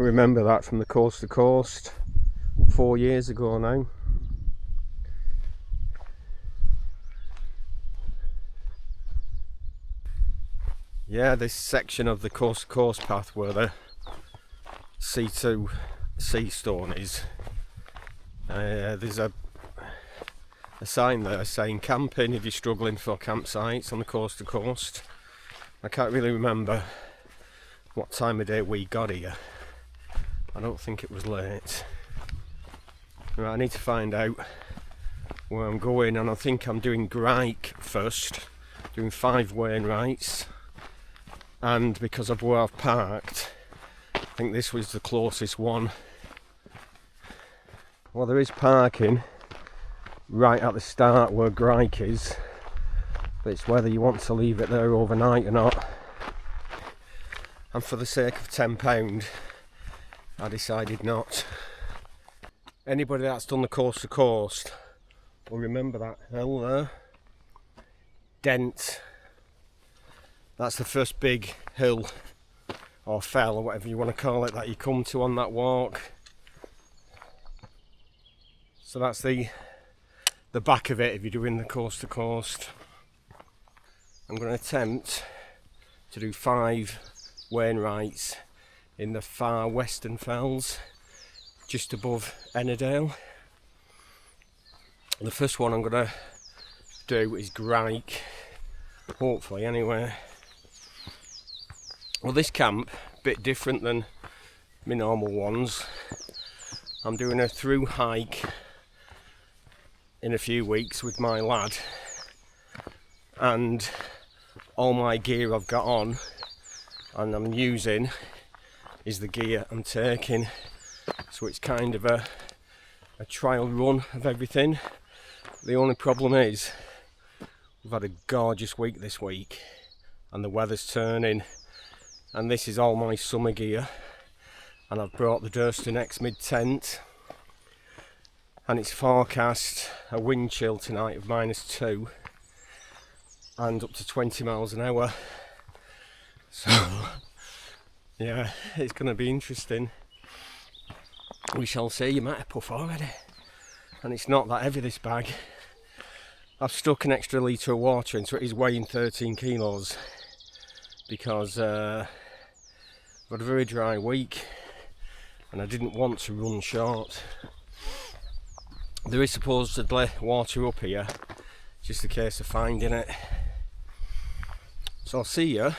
remember that from the coast to coast 4 years ago now. Yeah, this section of the coast to coast path where the C2 sea stone is, there's a sign there saying camping if you're struggling for campsites on the coast to coast. I can't really remember what time of day we got here. I don't think it was late. Right, I need to find out where I'm going, and I think I'm doing Grike first, doing 5 Wainwrights, and because of where I've parked, I think this was the closest one. Well, there is parking right at the start where Grike is, but it's whether you want to leave it there overnight or not. And for the sake of £10, I decided not. Anybody that's done the coast to coast will remember that hill there. Dent. That's the first big hill or fell or whatever you want to call it that you come to on that walk. So that's the back of it if you're doing the coast to coast. I'm going to attempt to do 5 Wainwrights in the far western fells just above Ennerdale. The first one I'm going to do is Grike, hopefully anyway. Well, this camp, a bit different than my normal ones. I'm doing a through hike in a few weeks with my lad, and all my gear I've got on and I'm using is the gear I'm taking, so it's kind of a trial run of everything. The only problem is we've had a gorgeous week this week and the weather's turning, and this is all my summer gear, and I've brought the Durst X mid tent, and it's forecast a wind chill tonight of -2 and up to 20 miles an hour. So yeah, it's going to be interesting. We shall see. You might have puff already, and it's not that heavy, this bag. I've stuck an extra litre of water in, so it is weighing 13 kilos because I've had a very dry week and I didn't want to run short. There is supposedly water up here, just a case of finding it. So I'll see you,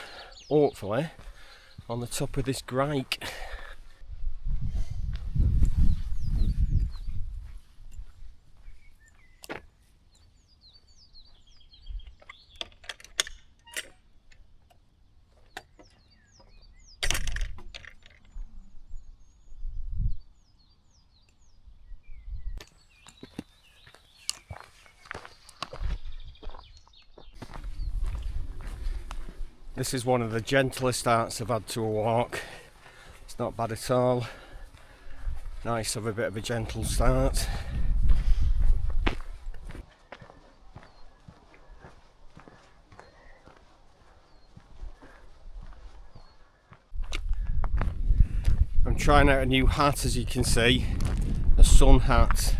hopefully, on the top of this Grike. This is one of the gentlest starts I've had to a walk. It's not bad at all. Nice to have a bit of a gentle start. I'm trying out a new hat, as you can see, a sun hat,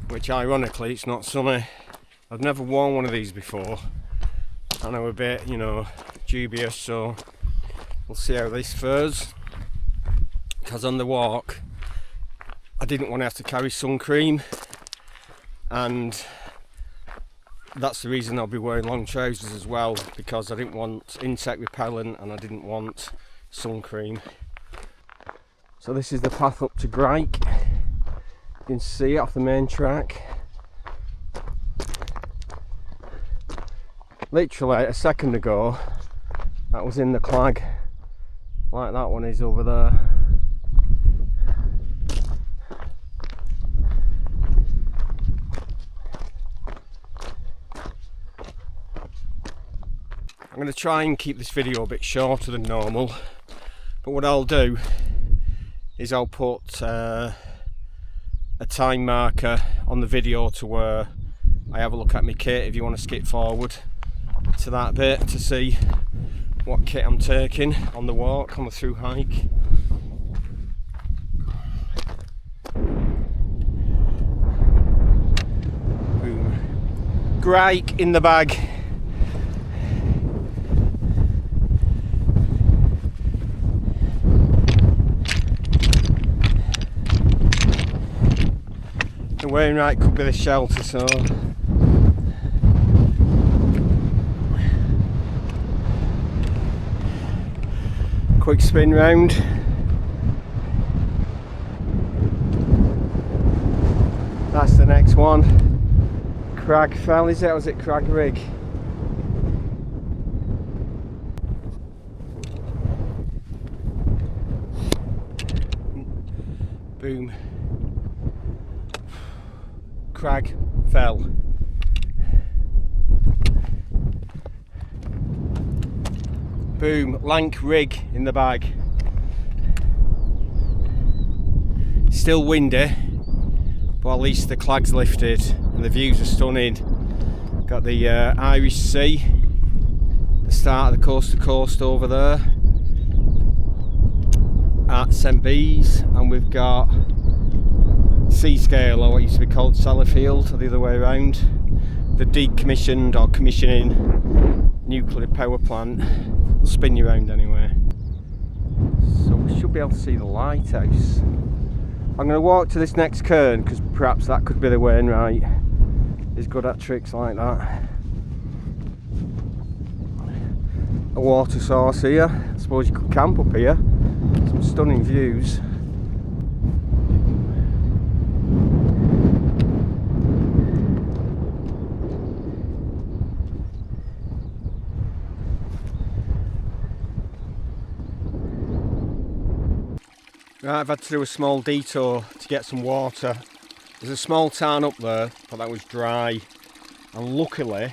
which ironically it's not sunny. I've never worn one of these before and I'm a bit, you know, dubious, so we'll see how this fares, because on the walk I didn't want to have to carry sun cream, and that's the reason I'll be wearing long trousers as well, because I didn't want insect repellent and I didn't want sun cream. So this is the path up to Grike. You can see it off the main track. Literally a second ago that was in the clag, like that one is over there. I'm going to try and keep this video a bit shorter than normal, but what I'll do is I'll put a time marker on the video to where I have a look at my kit, if you want to skip forward to that bit to see what kit I'm taking on the walk, on the through hike. Grike in the bag. The Wainwright could be the shelter, so quick spin round. That's the next one. Crag Fell, is it? Or is it Crag Rigg? Boom. Crag Fell. Boom. Lank Rigg in the bag. Still windy, but at least the clag's lifted and the views are stunning. Got the Irish Sea, the start of the coast to coast over there at St Bees, and we've got Seascale, or what used to be called Sellafield, or the other way around, the decommissioned or commissioning nuclear power plant. Will spin you around anyway. So we should be able to see the lighthouse. I'm going to walk to this next cairn because perhaps that could be the Wainwright. He's good at tricks like that. A water source here. I suppose you could camp up here. Some stunning views. Right, I've had to do a small detour to get some water. There's a small town up there, but that was dry. And luckily,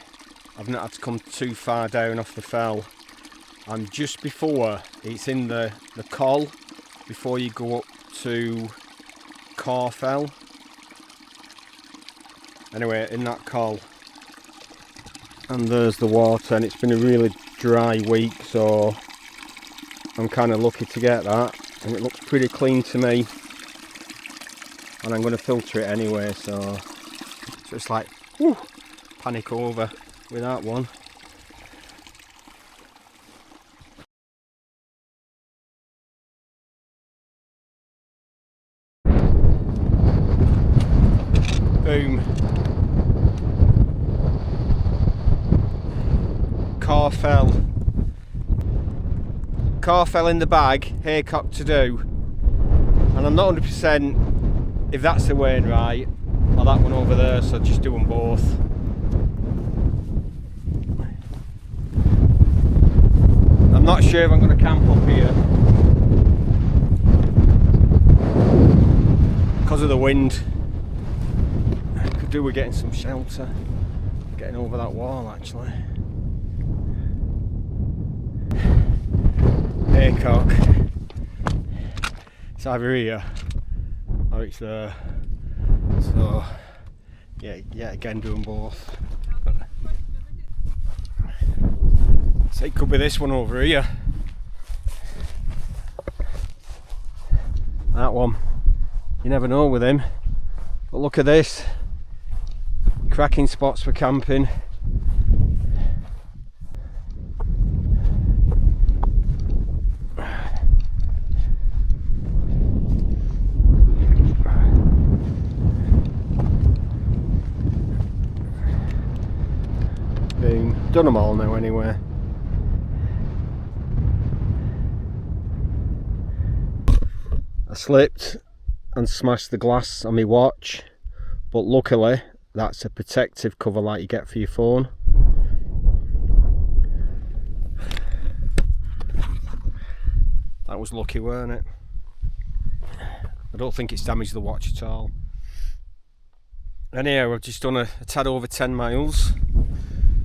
I've not had to come too far down off the fell. I'm just before, it's in the Caw, before you go up to Caw Fell. Anyway, in that Caw. And there's the water, and it's been a really dry week, so I'm kind of lucky to get that. And it looks pretty clean to me, and I'm going to filter it anyway, so it's like, whoo, panic over with that one. Boom. Caw Fell. Caw Fell in the bag, Haycock to do, and I'm not 100% if that's the Wainwright or that one over there, so just do them both. I'm not sure if I'm going to camp up here because of the wind. Could do with getting some shelter, getting over that wall actually. Haycock. It's either here or it's there. So yeah, again doing both. So it could be this one over here. That one. You never know with him. But look at this. Cracking spots for camping. Done them all now anyway. I slipped and smashed the glass on my watch, but luckily that's a protective cover like you get for your phone. That was lucky, weren't it? I don't think it's damaged the watch at all. Anyhow, I've just done a tad over 10 miles.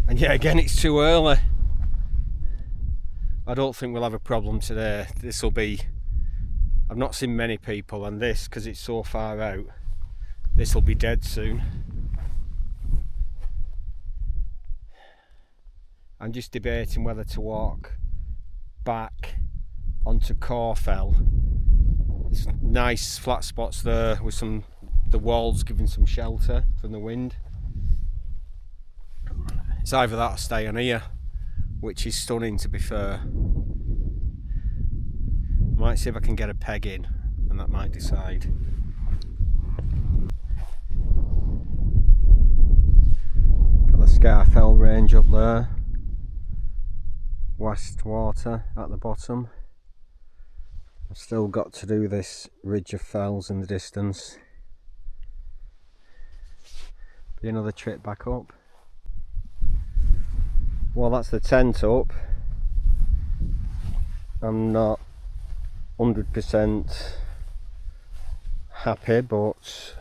And yeah, again, it's too early. I don't think we'll have a problem today. This will be, I've not seen many people, and this, because it's so far out, this will be dead soon. I'm just debating whether to walk back onto Caw Fell. There's nice flat spots there with the walls giving some shelter from the wind. It's either that or stay on here, which is stunning to be fair. Might see if I can get a peg in, and that might decide. Got the Caw Fell range up there. West water at the bottom. I've still got to do this ridge of fells in the distance. Be another trip back up. Well, that's the tent up. I'm not 100% happy, but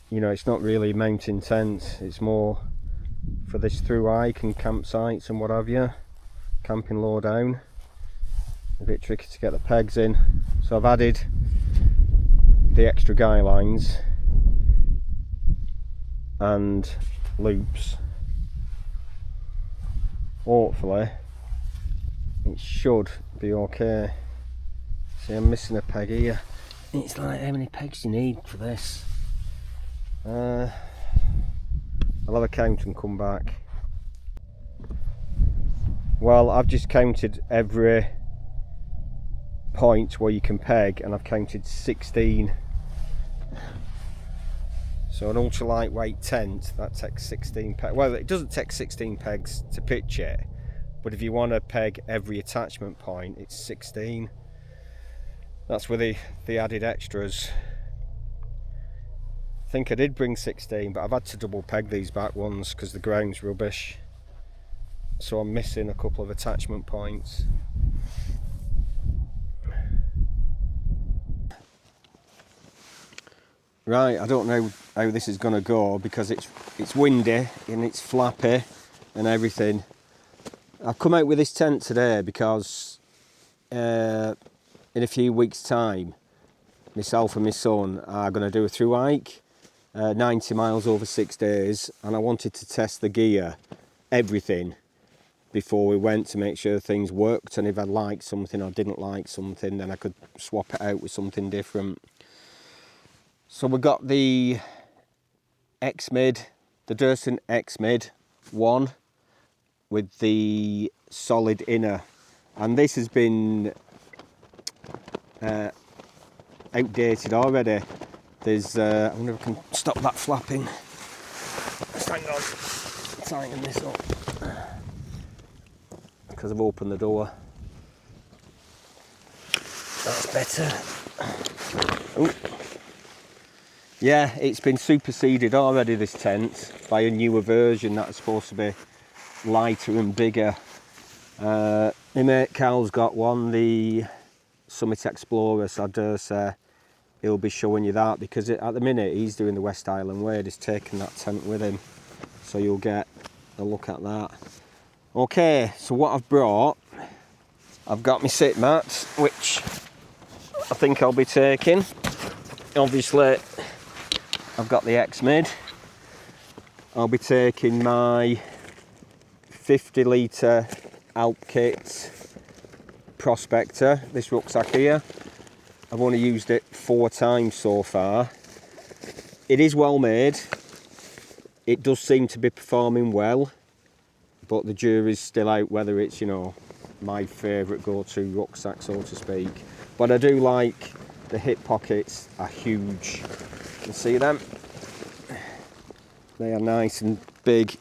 you know, it's not really a mountain tent, it's more for this through hike and campsites and what have you. Camping low down. A bit tricky to get the pegs in, so I've added the extra guy lines and loops. Hopefully it should be okay. See, I'm missing a peg here. It's like, how many pegs do you need for this? I'll have a count and come back. Well, I've just counted every point where you can peg, and I've counted 16. So an ultra lightweight tent, that takes 16 pegs. Well, it doesn't take 16 pegs to pitch it, but if you want to peg every attachment point, it's 16. That's with the added extras. I think I did bring 16, but I've had to double peg these back ones because the ground's rubbish, so I'm missing a couple of attachment points. Right, I don't know how this is going to go because it's windy and it's flappy and everything. I've come out with this tent today because in a few weeks' time, myself and my son are going to do a through hike, 90 miles over 6 days, and I wanted to test the gear, everything, before we went to make sure things worked, and if I liked something or didn't like something, then I could swap it out with something different. So we got the X-Mid, the Durson X-Mid 1 with the solid inner, and this has been outdated already. There's I wonder if I can stop that flapping. Just hang on, tighten this up because I've opened the door. That's better. Ooh. Yeah, it's been superseded already, this tent, by a newer version that's supposed to be lighter and bigger. My mate Carl's got one, the Summit Explorer, so I dare say he'll be showing you that, because at the minute he's doing the West Island Way, he's taking that tent with him, so you'll get a look at that. Okay, so what I've brought, I've got my sit mats, which I think I'll be taking. Obviously I've got the X-Mid. I'll be taking my 50 litre Alp Kit Prospector, this rucksack here. I've only used it 4 times so far. It is well made. It does seem to be performing well, but the jury's still out whether it's, you know, my favourite go-to rucksack, so to speak. But I do like the hip pockets, are huge. You can see them? They are nice and big.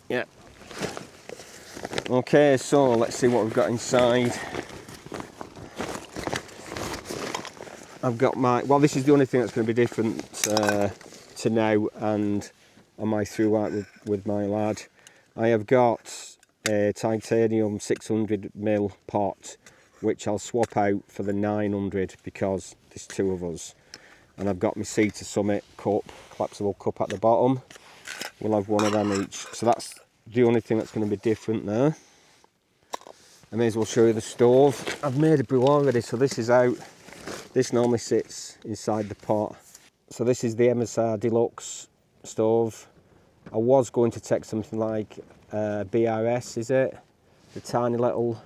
Yeah. Okay, so let's see what we've got inside. I've got my, well, this is the only thing that's going to be different to now and on my through hike with my lad. I have got a titanium 600mm pot, which I'll swap out for the 900 because there's 2 of us. And I've got my Sea to Summit cup, collapsible cup at the bottom. We'll have one of them each. So that's the only thing that's going to be different there. I may as well show you the stove. I've made a brew already, so this is out. This normally sits inside the pot. So this is the MSR Deluxe stove. I was going to take something like BRS, is it? The tiny little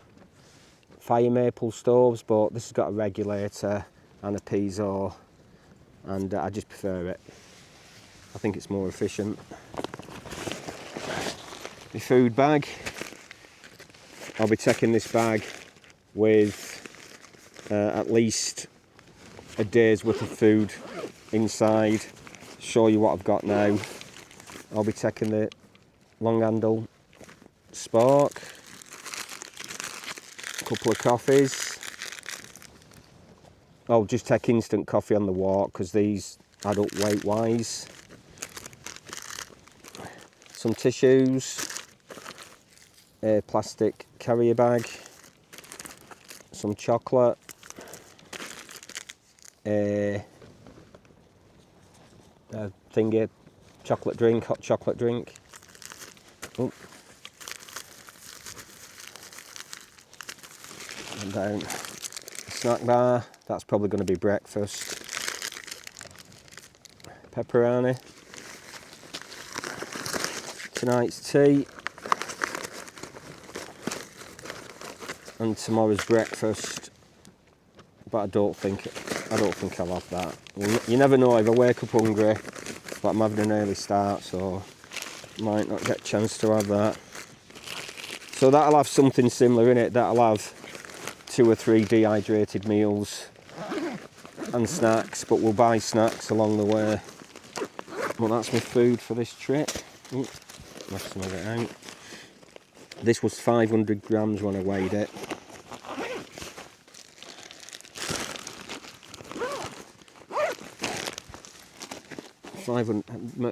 fire maple stoves, but this has got a regulator and a piezo, and I just prefer it. I think it's more efficient. my food bag. I'll be taking this bag with at least a day's worth of food inside. Show you what I've got now. I'll be taking the long handle spork, a couple of coffees. I'll just take instant coffee on the walk because these add up weight wise. Some tissues, a plastic carrier bag, some chocolate, a thingy, chocolate drink, hot chocolate drink. Oh. And down a snack bar, that's probably going to be breakfast. Pepperoni. Tonight's tea. And tomorrow's breakfast. But I don't think I'll have that. You never know, if I wake up hungry, but I'm having an early start, so might not get a chance to have that. So that'll have something similar in it. That'll have 2 or 3 dehydrated meals and snacks, but we'll buy snacks along the way. Well, that's my food for this trip. Ooh, left some of it out. This was 500 grams when I weighed it.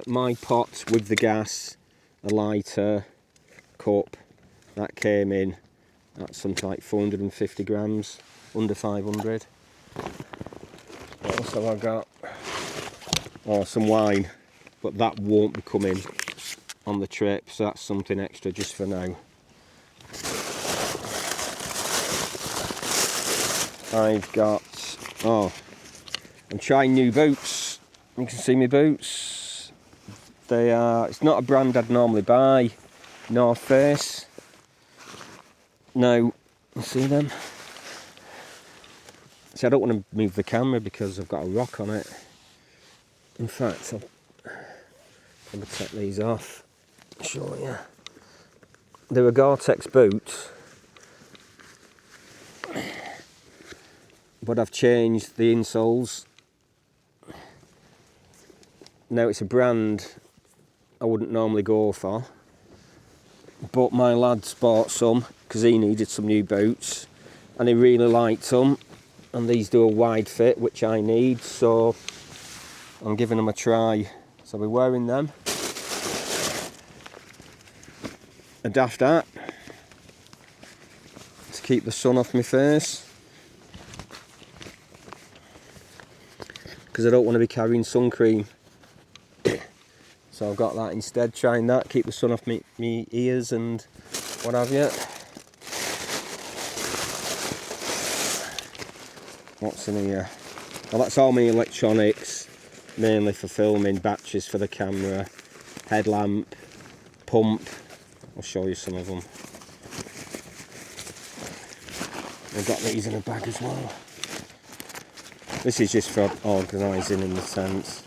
My pot with the gas, a lighter, cup, that came in at something like 450 grams, under 500. What else have I got? Oh, some wine, but that won't be coming on the trip, so that's something extra just for now. I've got, I'm trying new boots. You can see my boots. They are, it's not a brand I'd normally buy, North Face. Now, you see them? See, I don't want to move the camera because I've got a rock on it. In fact, I'll probably take these off. Show you. They were Gore-Tex boots, but I've changed the insoles. Now it's a brand I wouldn't normally go for, but my lad's bought some because he needed some new boots and he really liked them, and these do a wide fit which I need, so I'm giving them a try. So I'll be wearing them. A daft hat to keep the sun off my face, because I don't want to be carrying sun cream. So I've got that instead, trying that, keep the sun off me ears and what have you. What's in here? Well, that's all my electronics, mainly for filming, batteries for the camera, headlamp, pump. I'll show you some of them. I've got these in a bag as well. This is just for organising in the tent.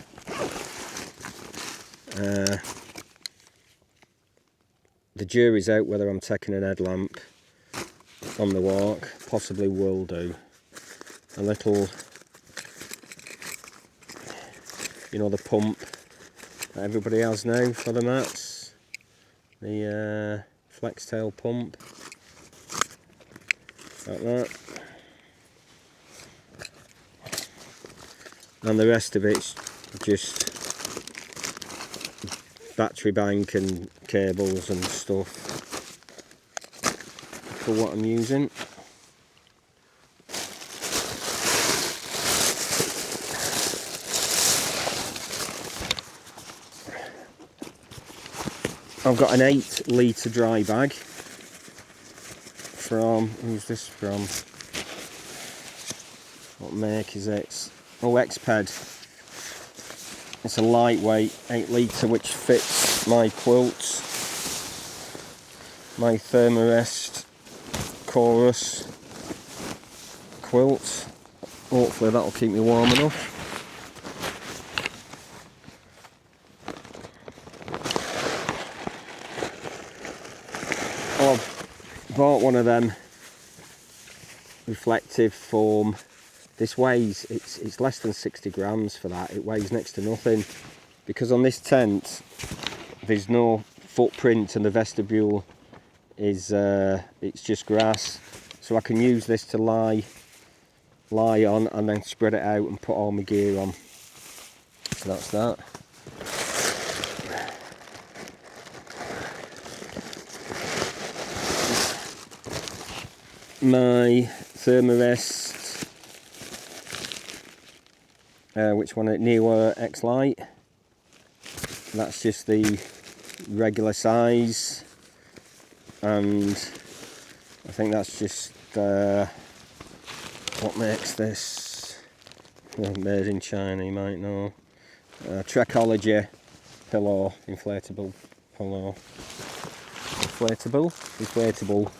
The jury's out whether I'm taking an headlamp on the walk. Possibly will do. A little, you know, the pump that everybody has now for the mats. The flex tail pump. Like that. And the rest of it's just battery bank and cables and stuff for what I'm using. I've got an 8 litre dry bag from, who's this from? What make is it? Oh, Xped. It's a lightweight 8 litre which fits my quilts, my Thermarest Chorus quilt. Hopefully that'll keep me warm enough. Oh, I've bought one of them reflective foam. This weighs, it's less than 60 grams for that. It weighs next to nothing, because on this tent there's no footprint and the vestibule is it's just grass, so I can use this to lie on and then spread it out and put all my gear on. So that's that. My Thermarest, which one? Newer X Lite. That's just the regular size, and I think that's just what makes this made in China, you might know. Trekology pillow, inflatable pillow. Inflatable.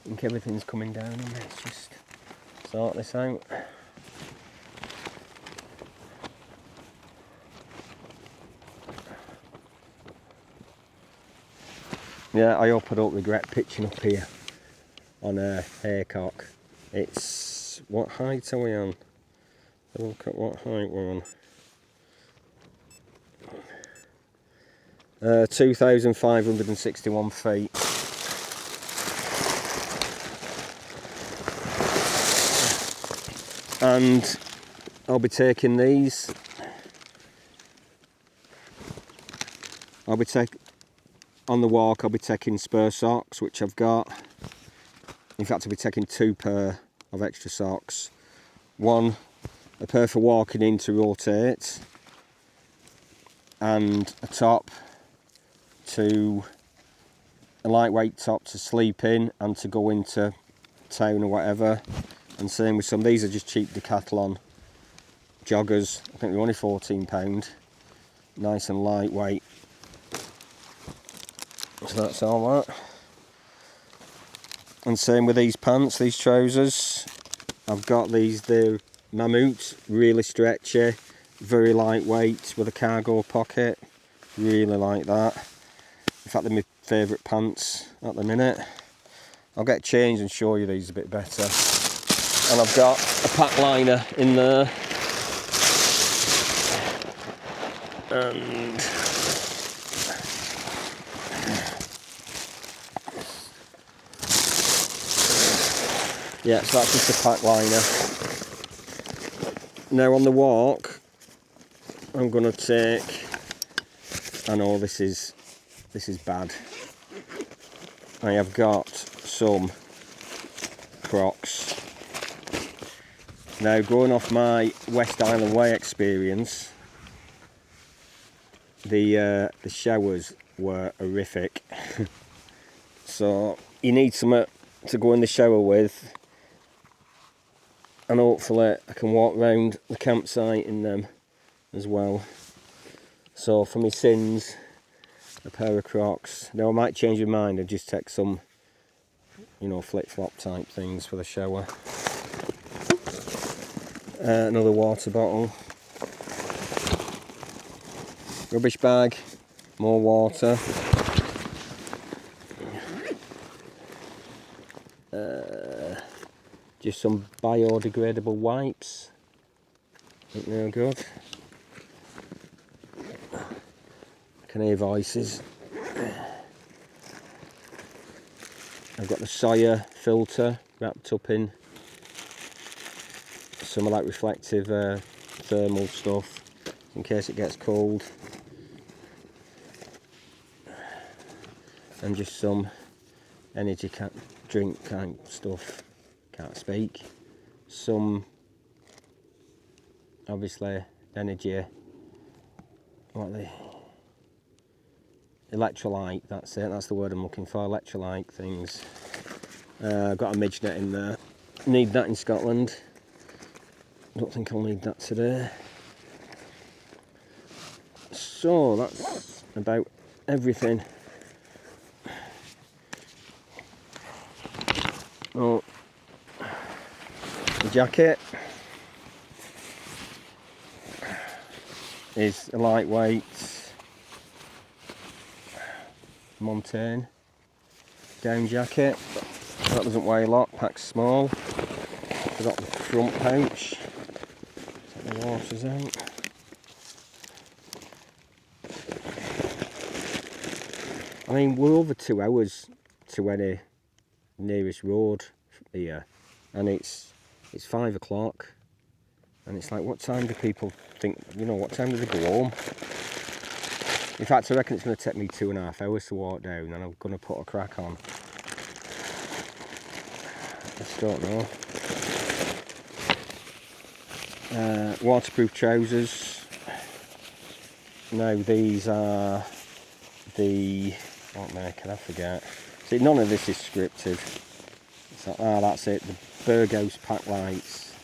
I think everything's coming down in this, just sort this out. Yeah, I hope I don't regret pitching up here on a Haycock. It's, what height are we on? Look at what height we're on. 2,561 feet. And I'll be taking these. On the walk I'll be taking spur socks, which I've got. In fact, I'll be taking 2 pair of extra socks. One, a pair for walking in to rotate, and a top to, a lightweight top to sleep in and to go into town or whatever. And same with some, these are just cheap Decathlon joggers. I think they're only £14. Nice and lightweight. So that's all that. And same with these pants, these trousers. I've got these, they're Mammut, really stretchy, very lightweight with a cargo pocket. Really like that. In fact, they're my favourite pants at the minute. I'll get changed and show you these a bit better. And I've got a pack liner in there. And yeah, so that's just a pack liner. Now on the walk, I'm gonna take, I know this is bad. I have got some Crocs. Now, going off my West Island Way experience, the showers were horrific. So you need something to go in the shower with, and hopefully I can walk around the campsite in them as well. So for my sins, a pair of Crocs. Now I might change my mind and just take some, you know, flip-flop type things for the shower. Another water bottle. Rubbish bag, more water. Just some biodegradable wipes. I think they're good. I can hear voices. I've got the Sawyer filter wrapped up in some of that reflective thermal stuff in case it gets cold. And just some energy drink kind of stuff. Can't speak. Some, obviously, energy. What are they? Electrolyte, that's it, that's the word I'm looking for, electrolyte things. I've got a midge net in there. Need that in Scotland. Don't think I'll need that today. So that's about everything. Oh, the jacket is a lightweight Montane down jacket. That doesn't weigh a lot, packs small. I've got the front pouch. Take the waters out. I mean, we're over 2 hours to any nearest road here, and it's 5 o'clock, and it's like, what time do people think, you know, what time do they go home? In fact, I reckon it's going to take me 2.5 hours to walk down, and I'm going to put a crack on. I just don't know. Waterproof trousers. Now these are the, what make can I forget? See, none of this is scripted. So, that's it, the Burgos pack lights.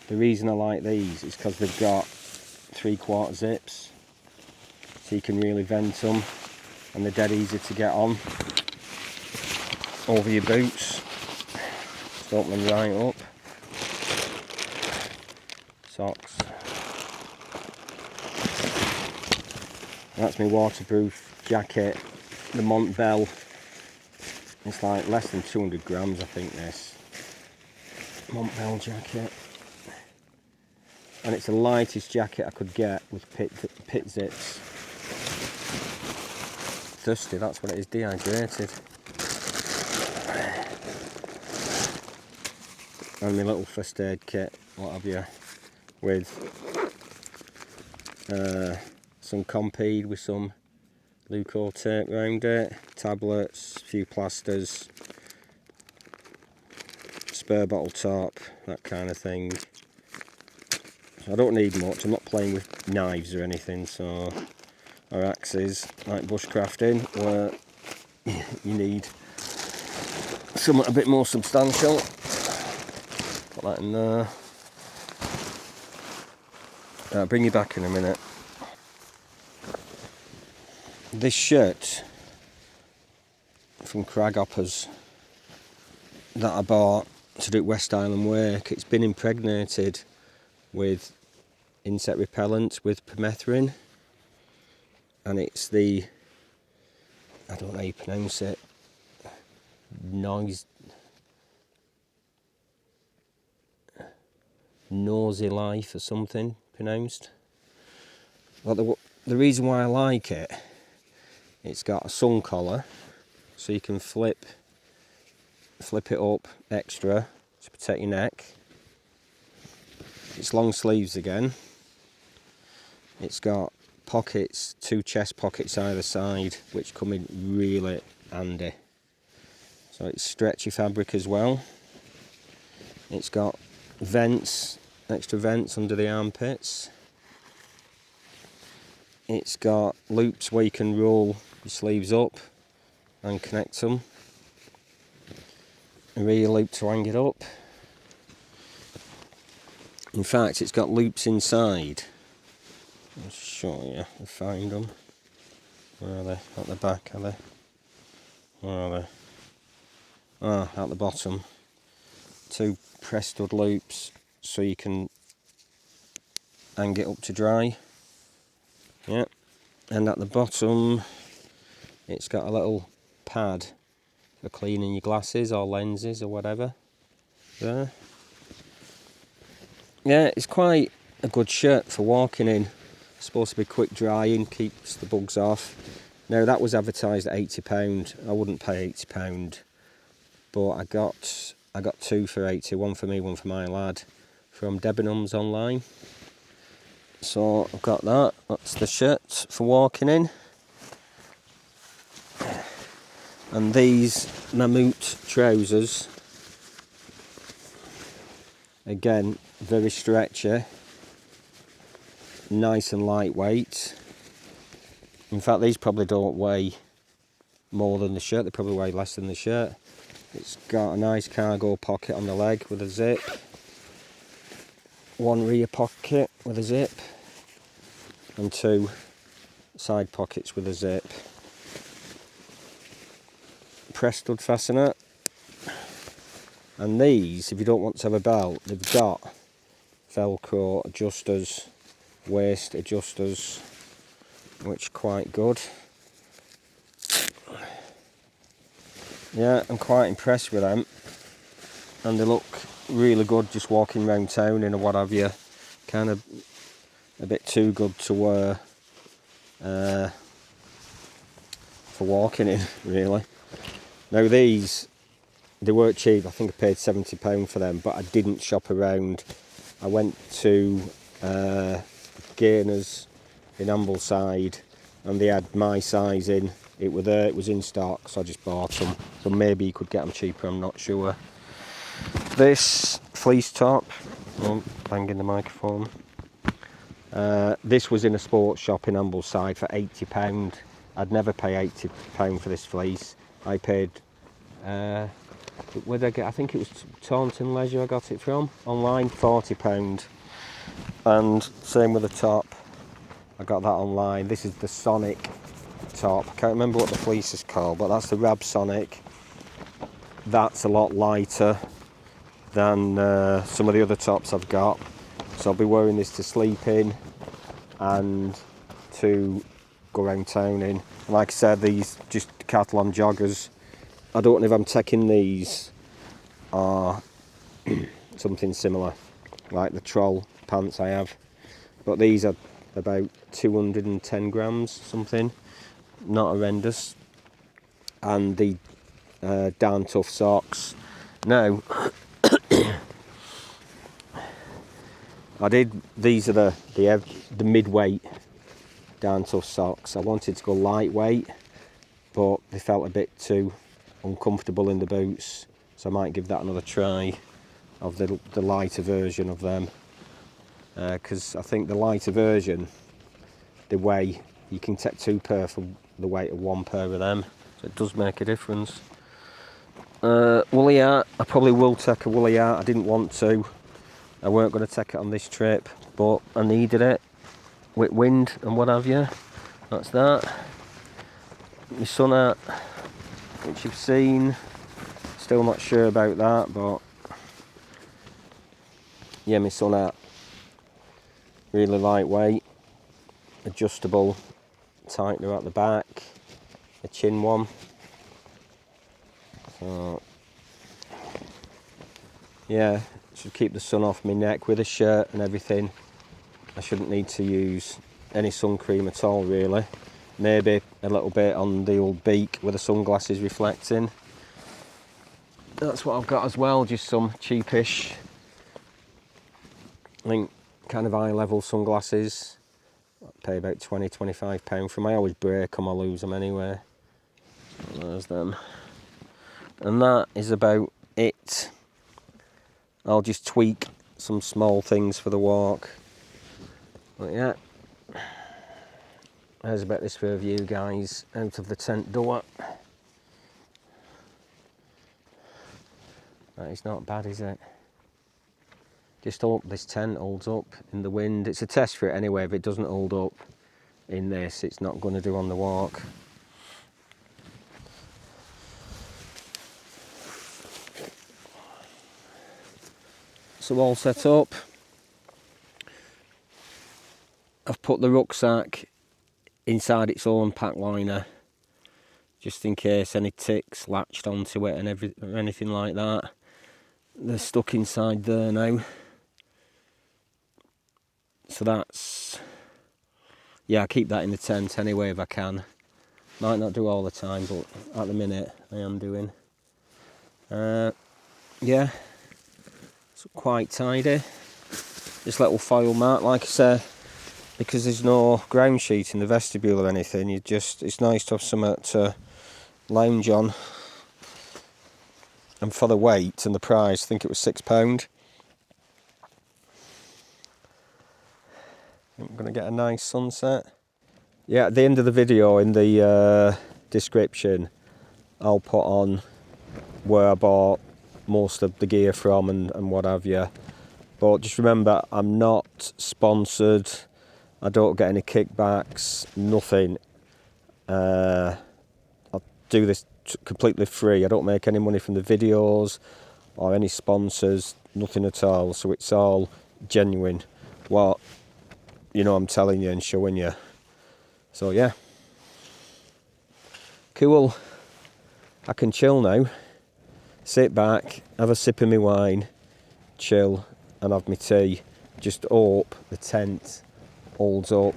The reason I like these is because they've got 3/4 zips, so you can really vent them, and they're dead easy to get on over your boots. Just open them right up. Socks. That's my waterproof jacket, the Montbell. It's like less than 200 grams, I think, this Montbell jacket. And it's the lightest jacket I could get with pit zips. Thirsty, that's what it is, dehydrated. And my little first aid kit, what have you, with some Compeed with some Leuco tape around it, tablets, a few plasters, spare bottle top, that kind of thing. So I don't need much, I'm not playing with knives or anything, so, or axes, like bushcrafting, where you need something a bit more substantial. Put that in there. I'll bring you back in a minute. This shirt from Crag Hoppers that I bought to do West Island work, it's been impregnated with insect repellent with permethrin, and it's the, I don't know how you pronounce it, Nosy Life or something pronounced. Well, the reason why I like it, it's got a sun collar, so you can flip it up extra to protect your neck. It's long sleeves again. It's got pockets, 2 chest pockets either side, which come in really handy. So it's stretchy fabric as well. It's got vents, extra vents under the armpits. It's got loops where you can roll your sleeves up and connect them. A rear loop to hang it up. In fact, it's got loops inside. I'll show you, I'll find them. Where are they? At the back, are they? Where are they? Ah, at the bottom. 2 press stud loops so you can hang it up to dry. Yeah, and at the bottom it's got a little pad for cleaning your glasses or lenses or whatever. There. Yeah, it's quite a good shirt for walking in. It's supposed to be quick drying, keeps the bugs off. Now that was advertised at £80. I wouldn't pay £80, but I got 2 for 80, one for me, one for my lad, from Debenhams online. So I've got that. That's the shirt for walking in. And these Mammut trousers, again, very stretchy, nice and lightweight. In fact, these probably don't weigh more than the shirt, they probably weigh less than the shirt. It's got a nice cargo pocket on the leg with a zip, 1 rear pocket with a zip, and 2 side pockets with a zip. Press stud fastener. And these, if you don't want to have a belt, they've got Velcro adjusters, waist adjusters, which are quite good. Yeah, I'm quite impressed with them, and they look really good just walking around town in or what have you. Kind of a bit too good to wear for walking in, really. Now these, they weren't cheap. I think I paid £70 for them, but I didn't shop around. I went to Gainers in Ambleside, and they had my size in. It was there, it was in stock, so I just bought them. So maybe you could get them cheaper, I'm not sure. This fleece top, oh, banging the microphone. This was in a sports shop in Ambleside for £80. I'd never pay £80 for this fleece. I paid, where did I get? I think it was Taunton Leisure I got it from, online, £40. And same with the top, I got that online. This is the Sonic top. I can't remember what the fleece is called, but that's the Rab Sonic. That's a lot lighter than some of the other tops I've got, so I'll be wearing this to sleep in and to go around town in. And like I said, these just Decathlon joggers, I don't know if I'm taking these or something similar like the Troll pants I have, but these are about 210 grams something, not horrendous. And the Darn Tough socks. Now these are the mid-weight Darn Tough socks. I wanted to go lightweight, but they felt a bit too uncomfortable in the boots, so I might give that another try of the lighter version of them, because I think the lighter version, the way you can take 2 pair for the weight of 1 pair of them, so it does make a difference. Woolly hat, I probably will take a woolly hat. I didn't want to, I weren't going to take it on this trip, but I needed it with wind and what have you. That's that. My sun hat, which you've seen, still not sure about that, but yeah, my sun hat, really lightweight, adjustable, tightener at the back, a chin one. So yeah, should keep the sun off my neck with a shirt and everything. I shouldn't need to use any sun cream at all, really. Maybe a little bit on the old beak with the sunglasses reflecting. That's what I've got as well, just some cheapish, I think, kind of eye level sunglasses. I pay about £20–25 for them. I always break them or lose them anyway. So there's them. And that is about it. I'll just tweak some small things for the walk. But yeah, there's about this for you guys out of the tent door. That is not bad, is it? Just hope this tent holds up in the wind. It's a test for it anyway. If it doesn't hold up in this, it's not going to do on the walk. So all set up. I've put the rucksack inside its own pack liner, just in case any ticks latched onto it and or anything like that. They're stuck inside there now. So that's, yeah, I keep that in the tent anyway if I can. Might not do all the time, but at the minute I am doing. Yeah, it's quite tidy. This little foil mat, like I say, because there's no ground sheet in the vestibule or anything, it's nice to have something to lounge on. And for the weight and the price, I think it was £6. I'm going to get a nice sunset. Yeah, at the end of the video, in the description, I'll put on where I bought most of the gear from and what have you. But just remember, I'm not sponsored. I don't get any kickbacks, nothing. I'll do this completely free. I don't make any money from the videos or any sponsors, nothing at all. So it's all genuine, what I'm telling you and showing you. So yeah, cool. I can chill now. Sit back, have a sip of my wine, chill, and have my tea. Just hope the tent holds up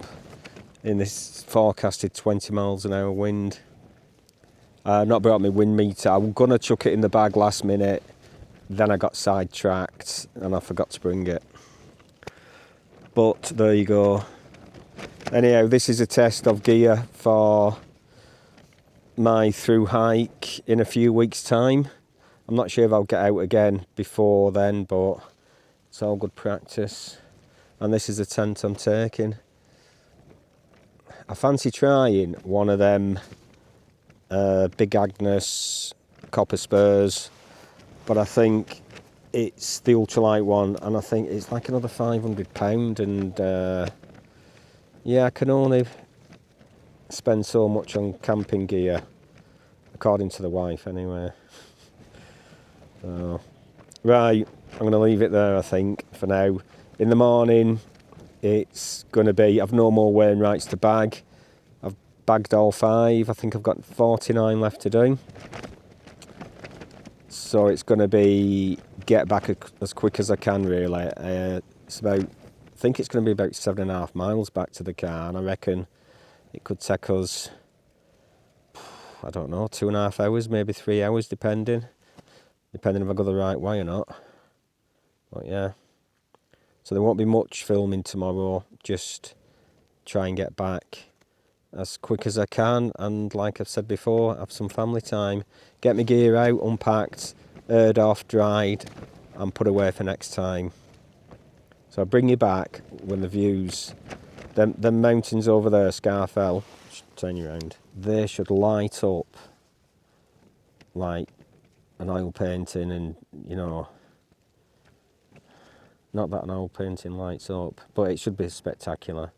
in this forecasted 20 miles an hour wind. I've not brought my wind meter. I was going to chuck it in the bag last minute, then I got sidetracked and I forgot to bring it. But there you go. Anyhow, this is a test of gear for my through hike in a few weeks' time. I'm not sure if I'll get out again before then, but it's all good practice. And this is the tent I'm taking. I fancy trying one of them Big Agnes copper spurs, but I think it's the ultralight one, and I think it's like another £500, and yeah, I can only spend so much on camping gear, according to the wife anyway. So, right, I'm going to leave it there, I think, for now. In the morning, it's going to be, I've no more Wainwrights to bag. I've bagged all 5. I think I've got 49 left to do. So it's going to be get back as quick as I can, really. It's about, I think it's going to be about 7.5 miles back to the car, and I reckon it could take us, I don't know, 2.5 hours, maybe 3 hours, depending if I go the right way or not. But yeah, so there won't be much filming tomorrow, just try and get back as quick as I can, and like I've said before, have some family time, get my gear out, unpacked, aired off, dried, and put away for next time. So I'll bring you back when the views, them mountains over there, Caw Fell, turn you around, they should light up like an oil painting, and you know, not that an oil painting lights up, but it should be spectacular.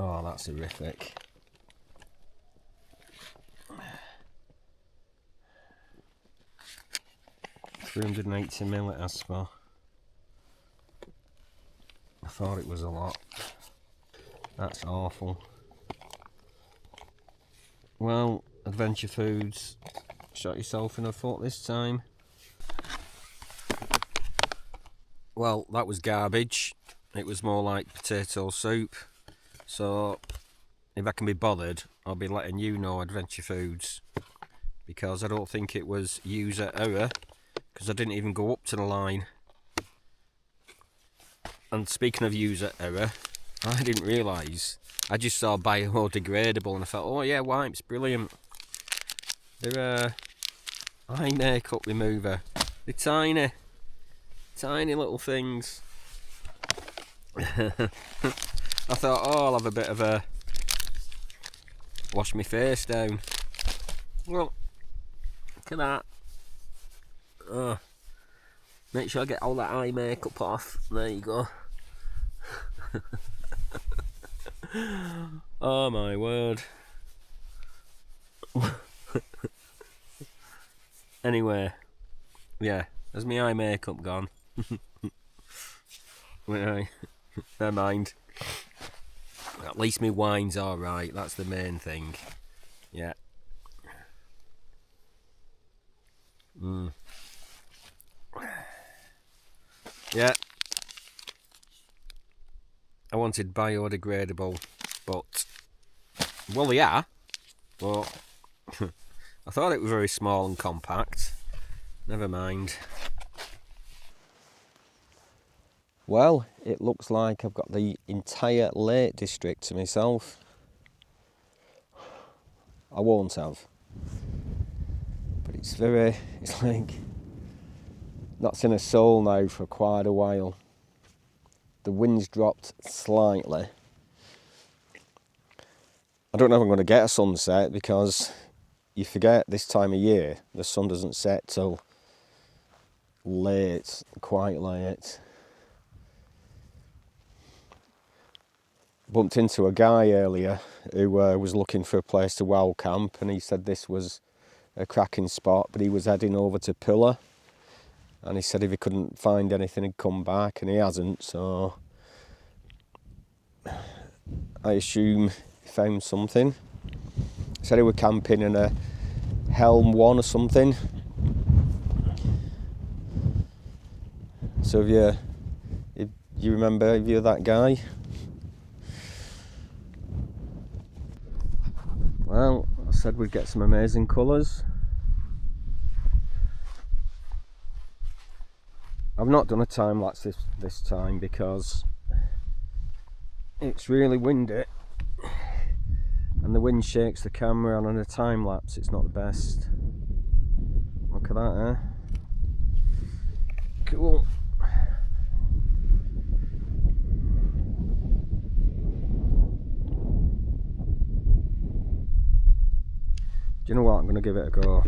Oh, that's horrific. $380 it has for. I thought it was a lot. That's awful. Well, Adventure Foods, shot yourself in the foot this time. Well, that was garbage. It was more like potato soup. So, if I can be bothered, I'll be letting you know, Adventure Foods, because I don't think it was user error, because I didn't even go up to the line. And speaking of user error, I didn't realise, I just saw biodegradable and I thought, oh yeah, wipes, brilliant. They're eye makeup remover. They're tiny little things. I thought, oh, I'll have a bit of a wash my face down. Well, look at that. Oh, make sure I get all that eye makeup off. There you go. Oh my word. Anyway, yeah, has my eye makeup gone? Never mind. At least my wine's alright, that's the main thing. Yeah. Yeah. I wanted biodegradable, but, well, yeah, but I thought it was very small and compact. Never mind. Well, it looks like I've got the entire Lake District to myself. I won't have. But it's like, not seen a soul now for quite a while. The wind's dropped slightly. don't know if I'm going to get a sunset, because you forget this time of year the sun doesn't set till late, quite late. Bumped into a guy earlier who was looking for a place to wow camp, and he said this was a cracking spot, but he was heading over to Pillar, and he said if he couldn't find anything he'd come back, and he hasn't, so I assume he found something. He said he were camping in a Helm 1 or something. So if you remember, if you're that guy. Well, I said we'd get some amazing colours. I've not done a time lapse this time because it's really windy and the wind shakes the camera, and on a time lapse it's not the best. Look at that, Cool. Do you know what? I'm going to give it a go.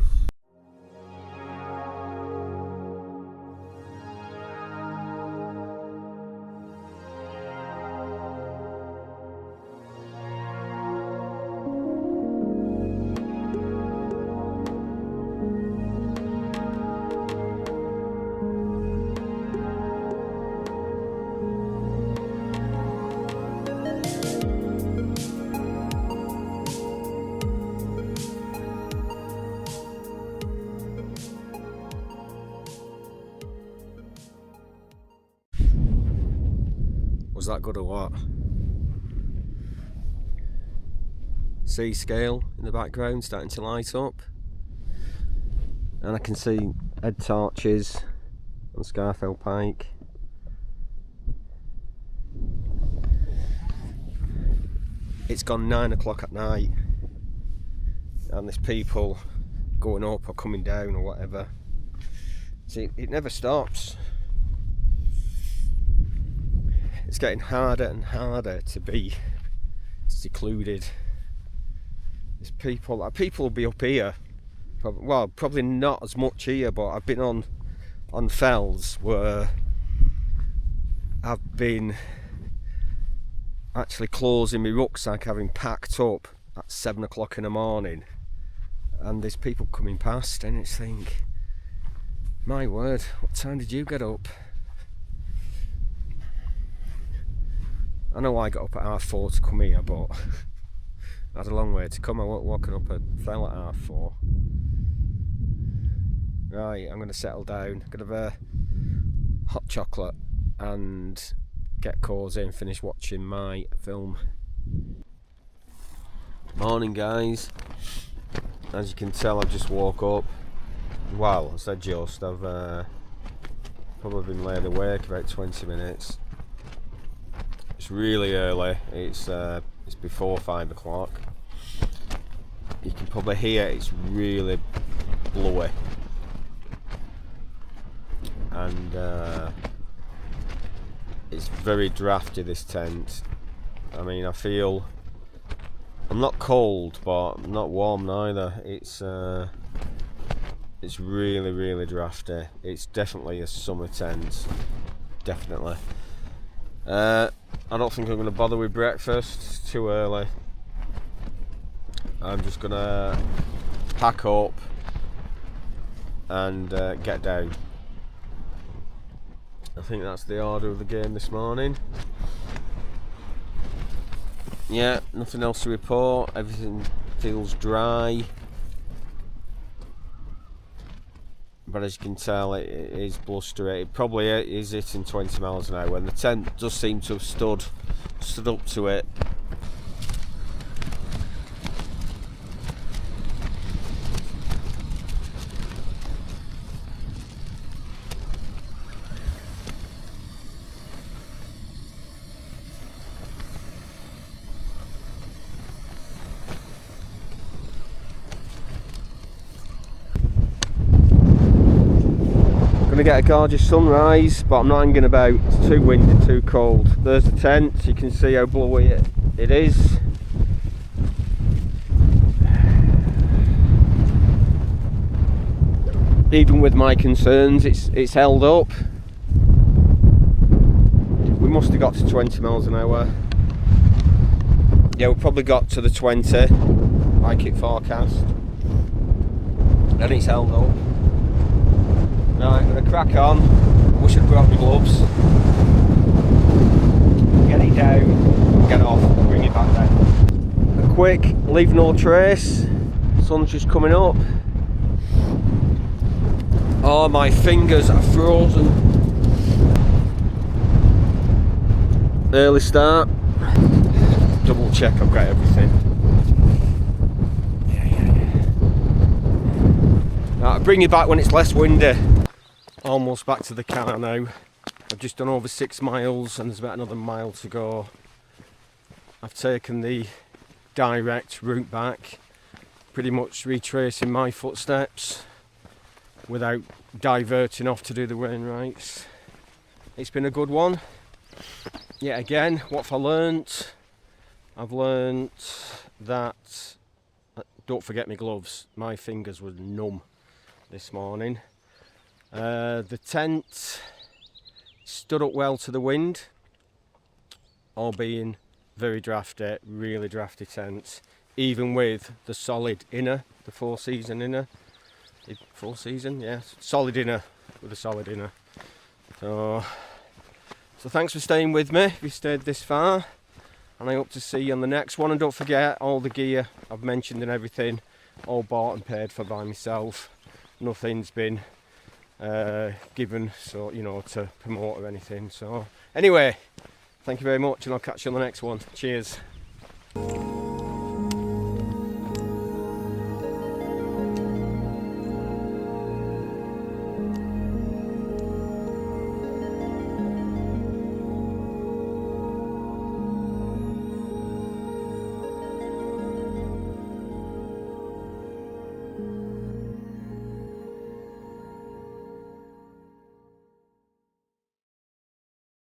Was that good or what? Sea scale in the background starting to light up, and I can see head torches on Caw Fell Pike. It's gone 9 o'clock at night and there's people going up or coming down or whatever. See, it never stops. It's getting harder and harder to be secluded. There's people will be up here. Well, probably not as much here, but I've been on fells where I've been actually closing my rucksack, having packed up at 7 o'clock in the morning, and there's people coming past, and it's think, my word, what time did you get up? I know I got up at 4:30 to come here, but I had a long way to come. I wasn't walking up a fell at 4:30. Right, I'm going to settle down. I'm going to have a hot chocolate and get cosy and finish watching my film. Morning, guys. As you can tell, I've just woke up. Well, I said just. I've probably been laid awake about 20 minutes. It's really early. It's before 5 o'clock. You can probably hear it's really blowy, and it's very drafty, this tent. I mean, I feel I'm not cold, but I'm not warm neither. It's really, really drafty. It's definitely a summer tent, definitely. I don't think I'm going to bother with breakfast, it's too early. I'm just going to pack up and get down. I think that's the order of the game this morning. Yeah, nothing else to report, everything feels dry. But as you can tell, it is blustery. It probably is hitting 20 miles an hour, and the tent does seem to have stood up to it. Get a gorgeous sunrise, but I'm not hanging about. It's too windy, too cold. There's the tent. You can see how blowy it is. even with my concerns, it's held up. We must have got to 20 miles an hour. Yeah, we probably got to the 20 like it forecast, and it's held up. Right, I'm going to crack on. I wish I'd brought my gloves. Get it down, get off, bring it back down. A quick leave no trace. Sun's just coming up. Oh, my fingers are frozen. Early start. Double check I've got everything. Right, I'll bring you back when it's less windy. Almost back to the car now. I've just done over 6 miles and there's about another mile to go. I've taken the direct route back, pretty much retracing my footsteps without diverting off to do the Wainwrights. It's been a good one. Yet again, what have I learnt? I've learnt that, don't forget my gloves, my fingers were numb this morning. The tent stood up well to the wind, all being very drafty, really drafty tent, even with the solid inner, the 4-season inner. 4-season, yeah, solid inner with a solid inner. So thanks for staying with me if you stayed this far, and I hope to see you on the next one. And don't forget, all the gear I've mentioned and everything, all bought and paid for by myself. Nothing's been given, so you know, to promote or anything. So anyway, thank you very much, and I'll catch you on the next one. Cheers.